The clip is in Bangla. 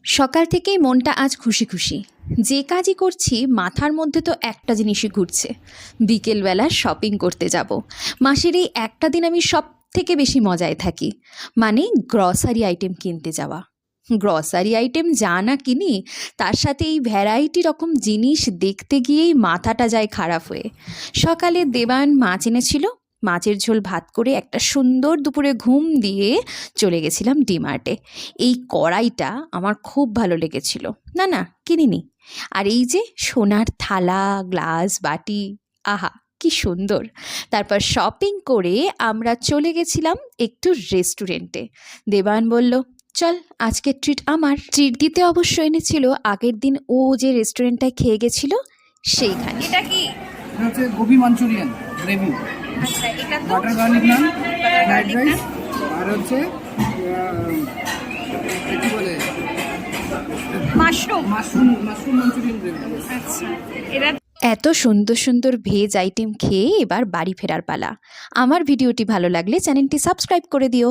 সকাল থেকেই মনটা আজ খুশি খুশি। যে কাজই করছি মাথার মধ্যে তো একটা জিনিসই ঘুরছে, বিকেলবেলা শপিং করতে যাব। মাসের এই একটা দিন আমি সব থেকে বেশি মজায় থাকি, মানে গ্রসারি আইটেম কিনতে যাওয়া। গ্রসারি আইটেম যা না কিনি, তার সাথে এই ভ্যারাইটি রকম জিনিস দেখতে গিয়েই মাথাটা যায় খারাপ হয়ে। সকালে দেবান মাছ এনেছিল, মাছের ঝোল ভাত করে একটা সুন্দর দুপুরে ঘুম দিয়ে চলে গেছিলাম ডিমার্টে। এই কড়াইটা আমার খুব ভালো লেগেছিল, না না কিনিনি। আর এই যে সোনার থালা, গ্লাস, বাটি, আহা কি সুন্দর। তারপর শপিং করে আমরা চলে গেছিলাম একটু রেস্টুরেন্টে। দেবান বলল, চল আজকে ট্রিট আমার। ট্রিট দিতে অবশ্য এনেছিল আগের দিন ও যে রেস্টুরেন্টটায় খেয়ে গেছিল সেইখানে। এটা কি? এটা হচ্ছে গোবি মাঞ্চুরিয়ান গ্রেভি, আচ্ছা, এটা তো বাটার গার্লিক নান, butter fried garlic rice, naan। আর হচ্ছে কি বলে মাশরুম। Mushroom Manchurian gravy. আচ্ছা, এটা এত সুন্দর সুন্দর ভেজ আইটেম খেয়ে এবার বাড়ি ফেরার পালা। আমার ভিডিওটি ভালো লাগলে চ্যানেলটি সাবস্ক্রাইব করে দিও।